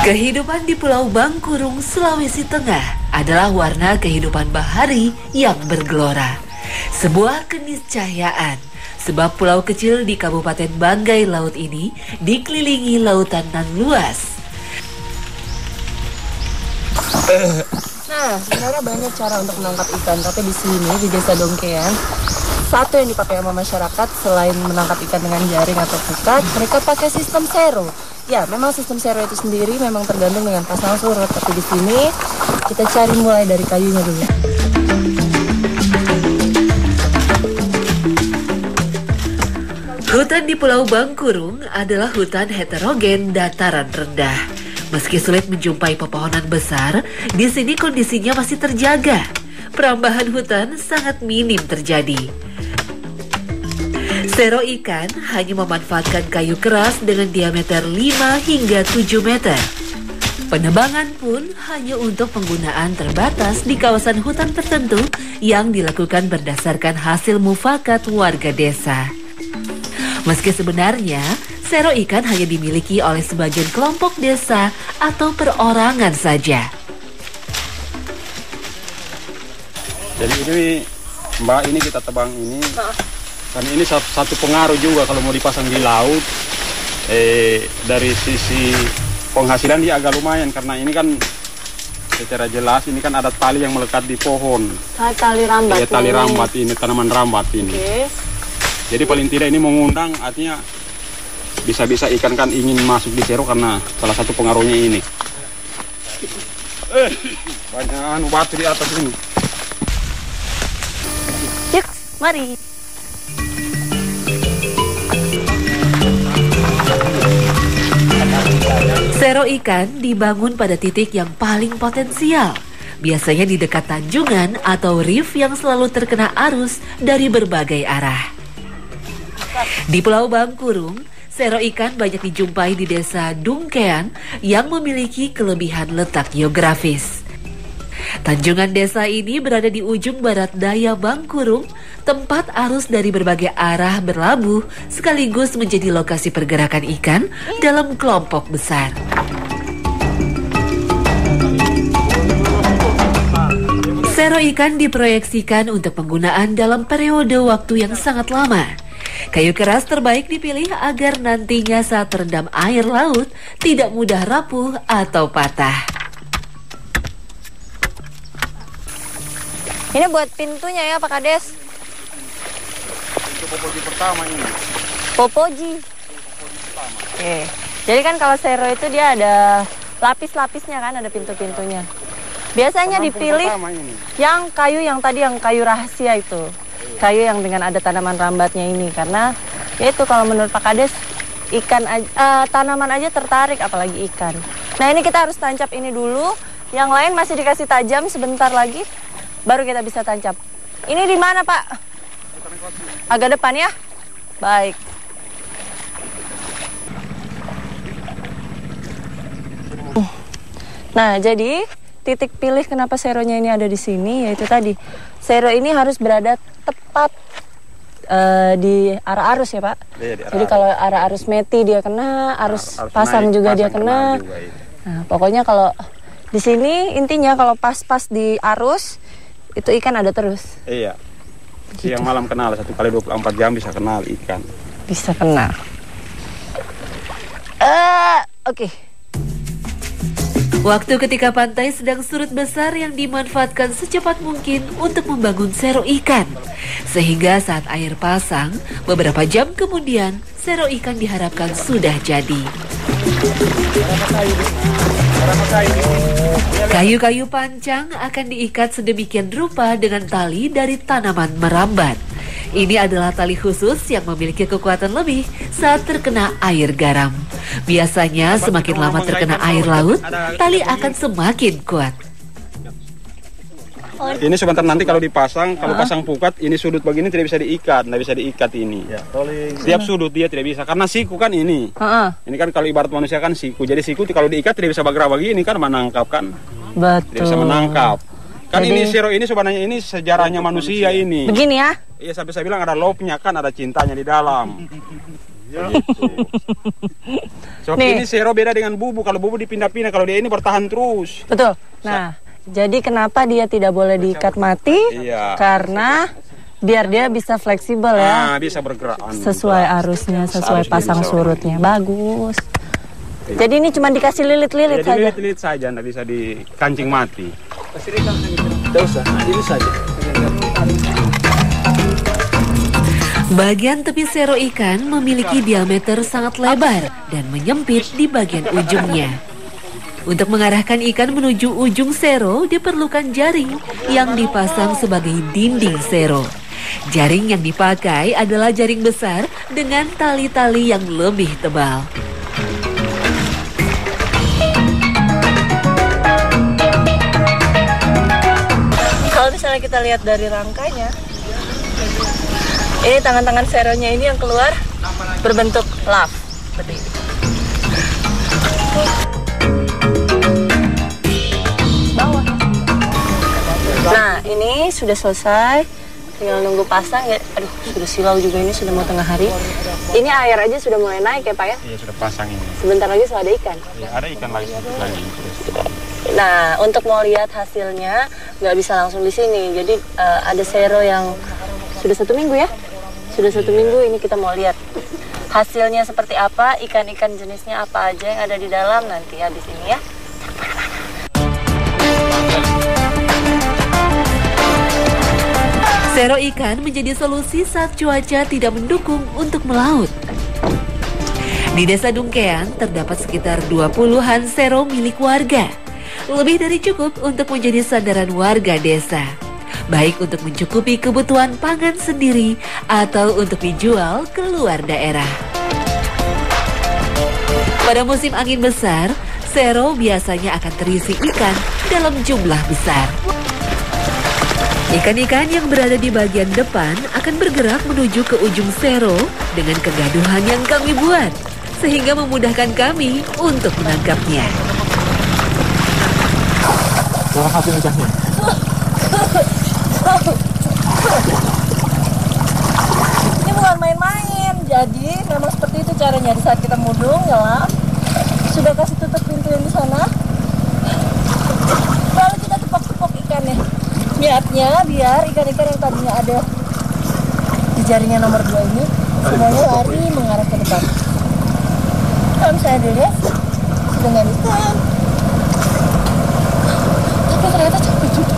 Kehidupan di Pulau Bangkurung, Sulawesi Tengah adalah warna kehidupan bahari yang bergelora. Sebuah keniscayaan, sebab pulau kecil di Kabupaten Banggai Laut ini dikelilingi lautan nan luas. Nah, sebenarnya banyak cara untuk menangkap ikan, tapi di sini di Desa Dongkean, satu yang dipakai sama masyarakat selain menangkap ikan dengan jaring atau pukat, mereka pakai sistem sero. Ya, memang sistem sero itu sendiri memang tergantung dengan pasang surut, tapi di sini kita cari mulai dari kayunya dulu. Hutan di Pulau Bangkurung adalah hutan heterogen dataran rendah. Meski sulit menjumpai pepohonan besar, di sini kondisinya masih terjaga. Perambahan hutan sangat minim terjadi. Sero ikan hanya memanfaatkan kayu keras dengan diameter 5 hingga 7 meter. Penebangan pun hanya untuk penggunaan terbatas di kawasan hutan tertentu yang dilakukan berdasarkan hasil mufakat warga desa. Meski sebenarnya sero ikan hanya dimiliki oleh sebagian kelompok desa atau perorangan saja. Jadi ini Mbak, ini kita tebang ini. Dan ini satu pengaruh juga kalau mau dipasang di laut. Dari sisi penghasilan dia agak lumayan, karena ini kan secara jelas ini kan ada tali yang melekat di pohon. Tali rambat. Ya, tali rambat ini, tanaman rambat ini. Okay. Jadi paling tidak ini mengundang, artinya bisa-bisa ikan kan ingin masuk di sero karena salah satu pengaruhnya ini. Banyak batu di atas ini. Yuk, mari. Sero ikan dibangun pada titik yang paling potensial, biasanya di dekat tanjungan atau reef yang selalu terkena arus dari berbagai arah. Di Pulau Bangkurung, sero ikan banyak dijumpai di Desa Dongkean yang memiliki kelebihan letak geografis. Tanjungan desa ini berada di ujung barat daya Bangkurung, tempat arus dari berbagai arah berlabuh sekaligus menjadi lokasi pergerakan ikan dalam kelompok besar. Sero ikan diproyeksikan untuk penggunaan dalam periode waktu yang sangat lama. Kayu keras terbaik dipilih agar nantinya saat terendam air laut tidak mudah rapuh atau patah. Ini buat pintunya ya Pak Kades? Itu popoji pertama ini. Popoji? Oke. Jadi kan kalau sero itu dia ada lapis-lapisnya kan, ada pintu-pintunya. Biasanya dipilih yang kayu yang tadi, yang kayu rahasia itu. Kayu yang dengan ada tanaman rambatnya ini, karena ya itu kalau menurut Pak Kades tanaman aja tertarik, apalagi ikan. Nah ini kita harus tancap ini dulu, yang lain masih dikasih tajam sebentar lagi, baru kita bisa tancap. Ini di mana Pak? Agak depan ya? Baik. Nah jadi titik pilih kenapa seronya ini ada di sini, yaitu tadi sero ini harus berada tepat di arah arus ya Pak. Iya, jadi kalau arah arus meti dia kena, arus pasang juga dia kena. Nah, pokoknya kalau di sini intinya kalau pas-pas di arus itu ikan ada terus. Iya. Siang malam kenal, 1 kali 24 jam bisa kenal ikan. Bisa kenal. Oke. Waktu ketika pantai sedang surut besar yang dimanfaatkan secepat mungkin untuk membangun sero ikan. Sehingga saat air pasang, beberapa jam kemudian sero ikan diharapkan sudah jadi. Kayu-kayu pancang akan diikat sedemikian rupa dengan tali dari tanaman merambat. Ini adalah tali khusus yang memiliki kekuatan lebih saat terkena air garam. Biasanya semakin lama terkena air laut, tali akan semakin kuat. Ini sebentar nanti kalau dipasang, kalau pasang pukat, ini sudut begini tidak bisa diikat, tidak bisa diikat ini. Setiap sudut dia tidak bisa, karena siku kan ini. Ini kan kalau ibarat manusia kan siku, jadi siku kalau diikat tidak bisa bergerak begini kan, menangkap kan. Betul. Tidak bisa menangkap. Kan jadi, ini sero ini sebenarnya ini sejarahnya manusia ini. Begini ya? Iya, sampai saya bilang ada love-nya kan, ada cintanya di dalam. So ini sero beda dengan bubu. Kalau bubu dipindah-pindah, kalau dia ini bertahan terus. Betul. Nah, jadi kenapa dia tidak boleh diikat mati? Iya. Karena biar dia bisa fleksibel ya. Bisa bergerak. Sesuai arusnya, sesuai pasang surutnya. Bagus. Jadi ini cuma dikasih lilit-lilit saja. Lilit-lilit saja, nggak bisa dikancing mati. Tidak usah, ini saja. Bagian tepi sero ikan memiliki diameter sangat lebar dan menyempit di bagian ujungnya. Untuk mengarahkan ikan menuju ujung sero diperlukan jaring yang dipasang sebagai dinding sero. Jaring yang dipakai adalah jaring besar dengan tali-tali yang lebih tebal. Kalau misalnya kita lihat dari rangkanya, ini tangan-tangan seronya ini yang keluar berbentuk love seperti ini. Bawah. Nah, ini sudah selesai. Tinggal nunggu pasang ya. Aduh, sudah silau juga, ini sudah mau tengah hari. Ini air aja sudah mulai naik ya, Pak ya? Iya, sudah pasang ini. Sebentar lagi sudah ada ikan. Iya, ada ikan lagi sedikit lagi. Nah, untuk mau lihat hasilnya nggak bisa langsung di sini. Jadi ada sero yang sudah 1 minggu ya. Sudah 1 minggu ini kita mau lihat hasilnya seperti apa, ikan-ikan jenisnya apa aja yang ada di dalam nanti habis ini ya. Sero ikan menjadi solusi saat cuaca tidak mendukung untuk melaut. Di Desa Dungkean terdapat sekitar 20-an sero milik warga. Lebih dari cukup untuk menjadi sandaran warga desa. Baik untuk mencukupi kebutuhan pangan sendiri atau untuk dijual ke luar daerah. Pada musim angin besar, sero biasanya akan terisi ikan dalam jumlah besar. Ikan-ikan yang berada di bagian depan akan bergerak menuju ke ujung sero dengan kegaduhan yang kami buat, sehingga memudahkan kami untuk menangkapnya. Kurang hasil ikannya. Ini bukan main-main, jadi memang seperti itu caranya. Di saat kita mudung, nyelam, sudah kasih tutup pintu yang di sana, lalu kita tepok-tepok ikannya. Niatnya biar ikan-ikan yang tadinya ada di jaringnya nomor 2 ini semuanya lari mengarah ke depan. Kalau misalnya dilihat sudah nggak ikan, tapi ternyata capek juga.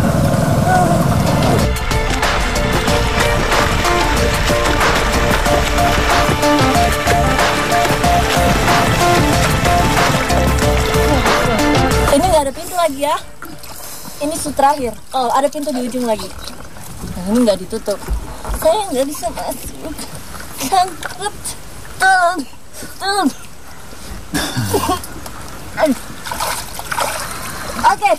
Ini nggak ada pintu lagi ya. Ini terakhir. Oh, ada pintu di ujung lagi. Nah, ini nggak ditutup. Saya nggak bisa masuk. Sangkut. Oke.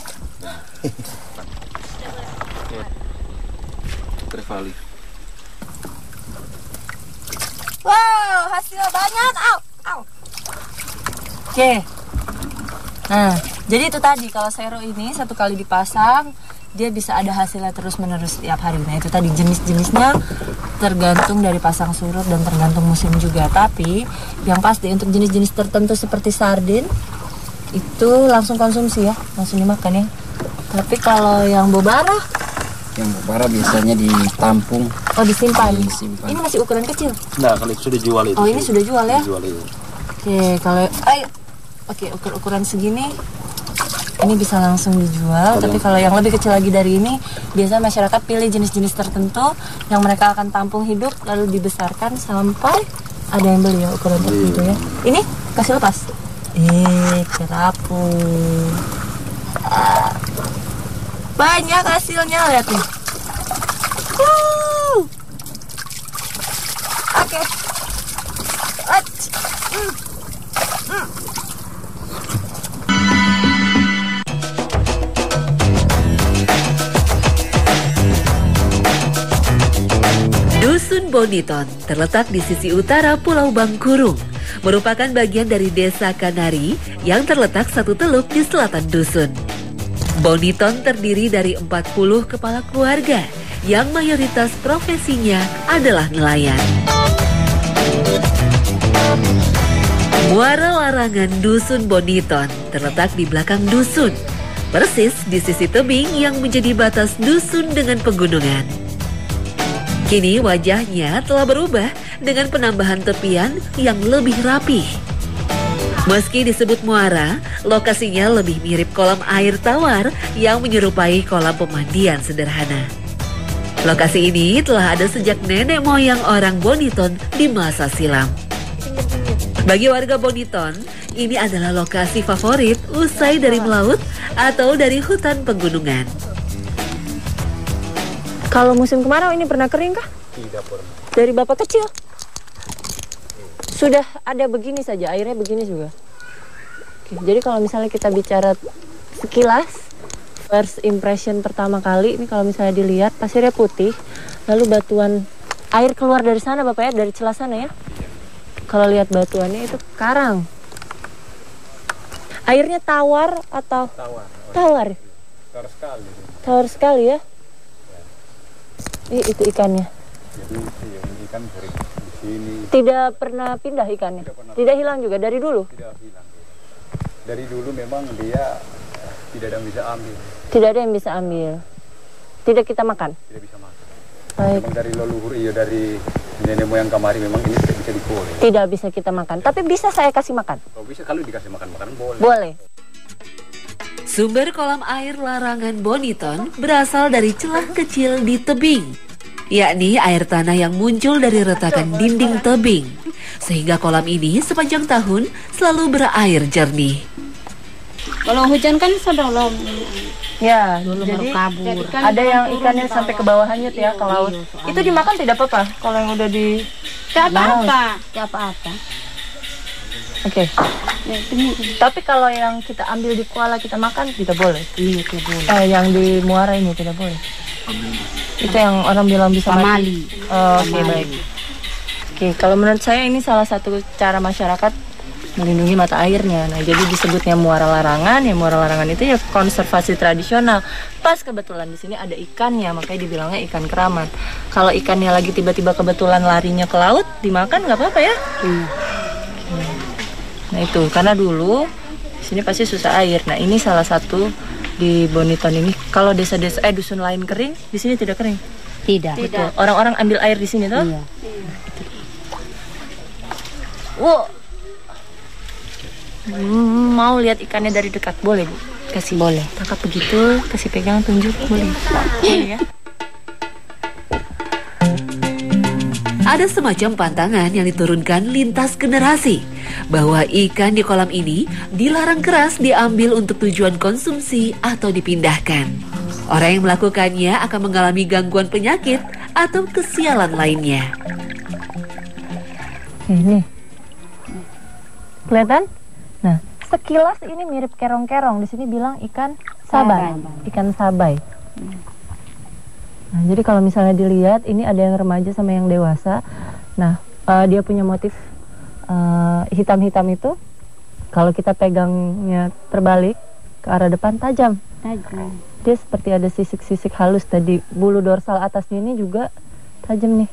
Trevali. Wow, hasil banyak. Au. Oke. Nah, jadi itu tadi kalau sero ini 1 kali dipasang, dia bisa ada hasilnya terus-menerus setiap hari. Nah, itu tadi jenis-jenisnya tergantung dari pasang surut dan tergantung musim juga. Tapi yang pasti untuk jenis-jenis tertentu seperti sardin itu langsung konsumsi ya, langsung dimakan ya. Tapi kalau yang bobara biasanya ditampung. Oh, disimpan. Disimpan. Ini masih ukuran kecil. Nah, kalau itu sudah jual itu. Oh, ini sudah jual ya? Jual itu. Oke, kalau ukuran segini ini bisa langsung dijual. Tapi kalau yang lebih kecil lagi dari ini, biasanya masyarakat pilih jenis-jenis tertentu yang mereka akan tampung hidup lalu dibesarkan sampai ada yang beli ya ukuran tertentu ya. Ini kasih lepas. Kerapu. Banyak hasilnya, lihat nih. Oke. Dusun Boniton terletak di sisi utara Pulau Bangkurung, merupakan bagian dari Desa Kanari yang terletak 1 teluk di selatan dusun. Boniton terdiri dari 40 kepala keluarga yang mayoritas profesinya adalah nelayan. Muara larangan Dusun Boniton terletak di belakang dusun, persis di sisi tebing yang menjadi batas dusun dengan pegunungan. Kini wajahnya telah berubah dengan penambahan tepian yang lebih rapih. Meski disebut muara, lokasinya lebih mirip kolam air tawar yang menyerupai kolam pemandian sederhana. Lokasi ini telah ada sejak nenek moyang orang Boniton di masa silam. Bagi warga Boniton, ini adalah lokasi favorit usai dari melaut atau dari hutan pegunungan. Kalau musim kemarau ini pernah kering kah? Tidak pernah. Dari Bapak kecil? Sudah ada begini saja, airnya begini juga. Oke, jadi kalau misalnya kita bicara sekilas, first impression pertama kali, ini kalau misalnya dilihat pasirnya putih, lalu batuan air keluar dari sana Bapak ya, dari celah sana ya. Kalau lihat batuannya itu karang. Airnya tawar atau? Tawar. Tawar. Tawar sekali. Tawar sekali ya. Itu ikannya. Jadi ikan sering di sini. Tidak pernah pindah ikannya? Tidak hilang juga dari dulu? Tidak hilang. Dari dulu memang dia tidak ada yang bisa ambil. Tidak ada yang bisa ambil. Tidak kita makan? Tidak bisa makan. Baik. Memang dari leluhur, dari nenek moyang kemari memang ini tidak bisa dikolek. Tidak bisa kita makan, tapi bisa saya kasih makan? Kalau bisa, kalau dikasih makan boleh. Boleh. Sumber kolam air larangan Boniton berasal dari celah kecil di tebing, yakni air tanah yang muncul dari retakan dinding tebing, sehingga kolam ini sepanjang tahun selalu berair jernih. Kalau hujan kan sebelum Ya, dulu jadi baru kabur. ada yang ikannya sampai ke bawahnya tuh ya, ke laut. Itu dimakan tidak apa-apa kalau yang udah di... Gak apa-apa. Gak apa-apa. Oke. Ya, ini Tapi kalau yang kita ambil di Kuala kita makan tidak boleh. iya tidak boleh. Yang di Muara ini tidak boleh. Itu yang orang bilang bisa mati. Pamali. Oke, baik. Oke, kalau menurut saya ini salah satu cara masyarakat melindungi mata airnya. Nah, jadi disebutnya muara larangan. Ya, muara larangan itu ya konservasi tradisional. Pas kebetulan di sini ada ikannya, makanya dibilangnya ikan keramat. Kalau ikannya lagi tiba-tiba kebetulan larinya ke laut, dimakan nggak apa-apa ya? Nah, itu karena dulu di sini pasti susah air. Nah, ini salah satu di Boniton ini. Kalau desa-desa dusun lain kering, di sini tidak kering. Tidak. Betul. Orang-orang ambil air di sini tuh. Iya. Wow. Mau lihat ikannya dari dekat boleh Bu? Kasih Boleh. tangkap begitu, kasih pegang tunjuk boleh. Boleh ya. Ada semacam pantangan yang diturunkan lintas generasi, bahwa ikan di kolam ini dilarang keras diambil untuk tujuan konsumsi atau dipindahkan. Orang yang melakukannya akan mengalami gangguan penyakit atau kesialan lainnya. Ini. Kelihatan? Nah, sekilas ini mirip kerong-kerong. Di sini bilang ikan sabai. Ikan sabai. Nah, jadi kalau misalnya dilihat, ini ada yang remaja sama yang dewasa. Nah, dia punya motif hitam-hitam itu. Kalau kita pegangnya terbalik ke arah depan, tajam. Dia seperti ada sisik-sisik halus tadi. Bulu dorsal atasnya ini juga tajam nih.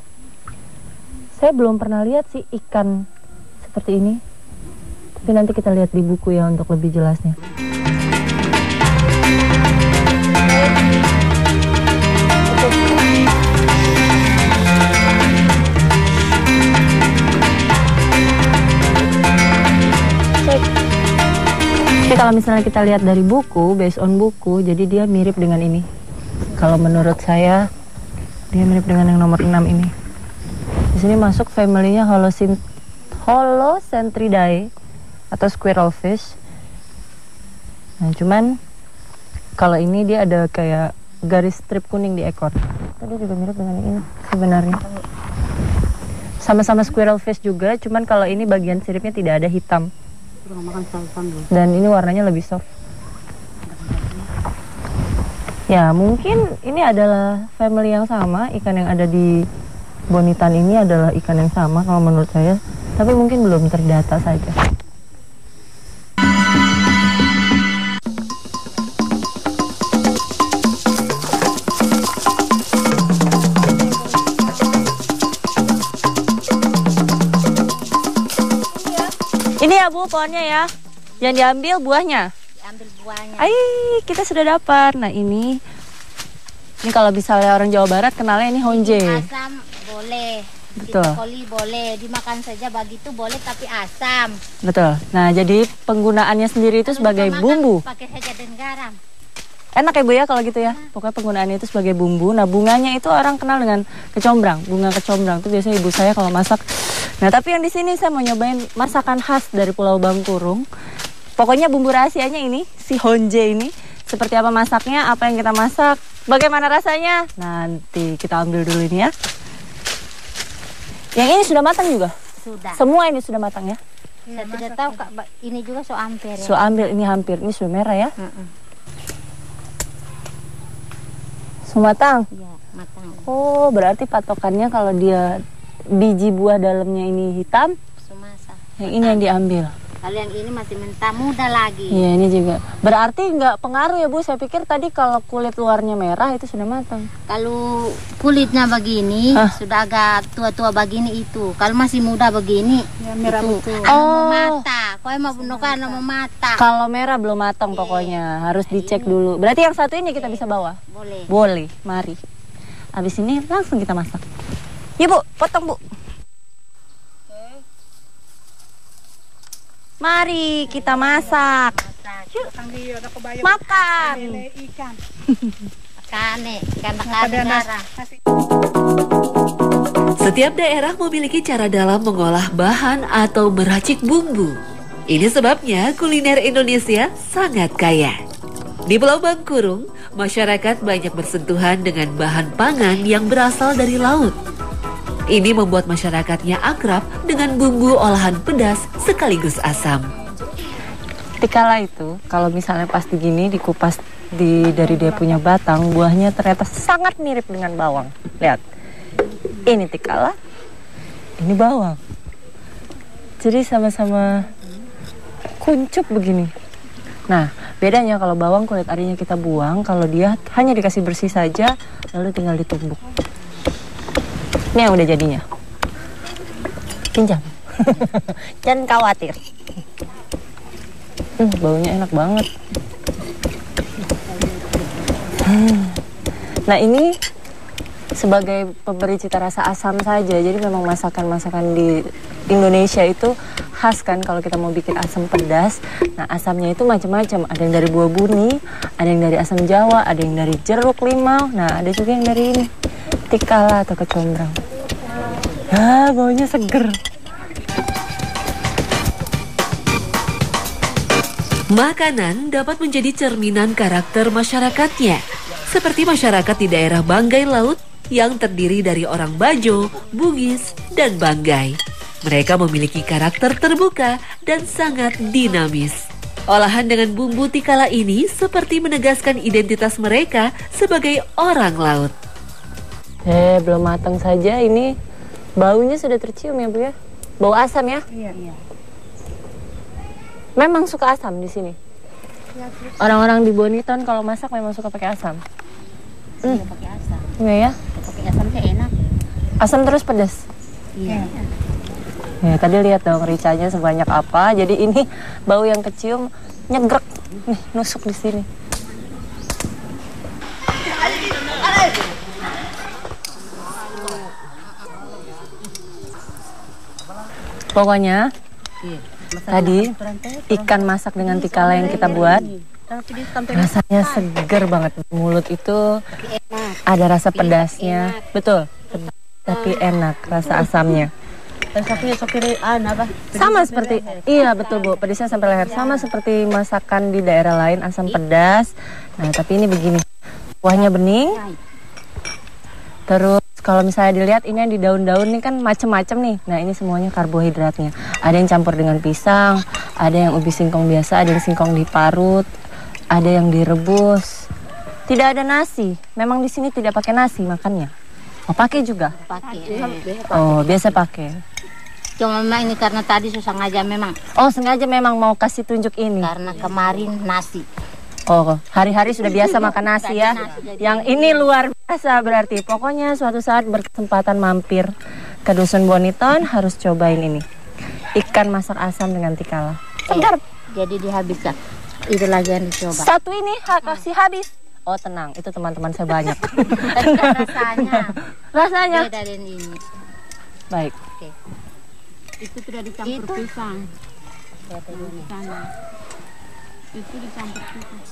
Saya belum pernah lihat sih ikan seperti ini. Tapi nanti kita lihat di buku ya untuk lebih jelasnya. Tapi kalau misalnya kita lihat dari buku, based on buku, jadi dia mirip dengan ini. Kalau menurut saya, dia mirip dengan yang nomor 6 ini. Di sini masuk family-nya Holocentridae atau squirrel fish. Nah, cuman kalau ini dia ada kayak garis strip kuning di ekor. Tadi juga mirip dengan ini sebenarnya. Sama-sama squirrel fish juga, cuman kalau ini bagian siripnya tidak ada hitam. Dan ini warnanya lebih soft. Ya, mungkin ini adalah family yang sama. Ikan yang ada di Boniton ini adalah ikan yang sama kalau menurut saya. Tapi mungkin belum terdata saja. Ini ya Bu pohonnya ya. Yang diambil buahnya. Diambil buahnya. Kita sudah dapat. Nah ini kalau misalnya orang Jawa Barat kenalnya ini honje. Asam boleh. Betul. Koli boleh, dimakan saja begitu boleh tapi asam. Betul. Nah jadi penggunaannya sendiri itu sebagai bumbu. Pakai saja dan garam. Enak ya Bu ya kalau gitu ya. Pokoknya penggunaannya itu sebagai bumbu. Nah bunganya itu orang kenal dengan kecombrang. Bunga kecombrang itu biasanya ibu saya kalau masak. Nah tapi yang di sini saya mau nyobain masakan khas dari Pulau Bangkurung. Pokoknya bumbu rahasianya ini, si honje ini. Seperti apa masaknya, apa yang kita masak, bagaimana rasanya. Nanti kita ambil dulu ini ya. Yang ini sudah matang juga? Sudah. Semua ini sudah matang ya? Saya tidak tahu Kak, ini juga so hampir ya. So ambil ini hampir, ini sudah merah ya? So matang? Iya, matang. Oh berarti patokannya kalau dia biji buah dalamnya ini hitam, Sumasa. yang ini yang diambil. Kalau yang ini masih mentah muda lagi. Iya ini juga. Berarti nggak pengaruh ya Bu, saya pikir tadi kalau kulit luarnya merah itu sudah matang. Kalau kulitnya begini, sudah agak tua-tua begini itu. Kalau masih muda begini, ya, merah itu. Mau mata, kau mau bunuh kan mau mata. Kalau merah belum matang pokoknya, harus dicek dulu. Berarti yang satu ini kita bisa bawa? Boleh. Boleh, mari. Habis ini langsung kita masak. Yuk Bu, potong Bu. Mari kita masak. Yuk, makan. Kane, ikan darah. Setiap daerah memiliki cara dalam mengolah bahan atau meracik bumbu. Ini sebabnya kuliner Indonesia sangat kaya. Di Pulau Bangkurung, masyarakat banyak bersentuhan dengan bahan pangan yang berasal dari laut. Ini membuat masyarakatnya akrab dengan bumbu olahan pedas sekaligus asam. Tikala itu, kalau misalnya pas digini dikupas dari dia punya batang, buahnya ternyata sangat mirip dengan bawang. Lihat, ini tikala, ini bawang. Jadi sama-sama kuncup begini. Nah, bedanya kalau bawang kulit arinya kita buang, kalau dia hanya dikasih bersih saja, lalu tinggal ditumbuk. Ini yang udah jadinya. Pinjam. Jangan khawatir. Baunya enak banget. Nah ini sebagai pemberi cita rasa asam saja. Jadi memang masakan-masakan di Indonesia itu khas kan kalau kita mau bikin asam pedas. Nah asamnya itu macam-macam. Ada yang dari buah buni, ada yang dari asam jawa, ada yang dari jeruk limau. Nah ada juga yang dari ini, tikala atau kecombrang. Baunya seger. Makanan dapat menjadi cerminan karakter masyarakatnya. Seperti masyarakat di daerah Banggai Laut yang terdiri dari orang Bajo, Bugis, dan Banggai. Mereka memiliki karakter terbuka dan sangat dinamis. Olahan dengan bumbu tikala ini seperti menegaskan identitas mereka sebagai orang laut. Belum matang saja ini. Baunya sudah tercium ya Bu ya? Bau asam ya? Iya. Memang suka asam di sini? Orang-orang di Boniton kalau masak memang suka pakai asam? Iya pakai asam. Iya ya? Pakai asam tuh enak. Asam terus pedas? Iya. Ya, tadi lihat dong ricanya sebanyak apa. Jadi ini bau yang kecium nyegrek nih, nusuk di sini. Pokoknya tadi ikan masak dengan tikala yang kita buat rasanya seger banget. Mulut itu ada rasa pedasnya, betul. Tapi enak rasa asamnya. Sama seperti, iya betul Bu, pedasnya sampai leher. Sama seperti masakan di daerah lain, asam pedas. Nah tapi ini begini, kuahnya bening. Terus kalau misalnya dilihat ini yang di daun-daun ini kan macem-macem nih. Nah ini semuanya karbohidratnya. Ada yang campur dengan pisang, ada yang ubi singkong biasa, ada yang singkong diparut, ada yang direbus. Tidak ada nasi. Memang di sini tidak pakai nasi makannya. Oh pakai juga? Pakai. Oh biasa pakai. Cuma memang ini karena tadi susah sengaja memang. Oh sengaja memang mau kasih tunjuk ini. Karena kemarin nasi. Oh hari-hari sudah biasa makan nasi ya. Yang ini luar biasa berarti. Pokoknya suatu saat berkesempatan mampir ke Dusun Boniton harus cobain ini. Ikan masak asam dengan tikala. Segar. Jadi dihabiskan. Itu lagi yang dicoba. Satu ini kasih habis. Oh tenang, itu teman-teman saya banyak. Tapi rasanya Rasanya. beda dengan ini. Baik. Oke. Itu sudah dicampur pisang. Lihat ini. Sana. Itu dicampur pisang.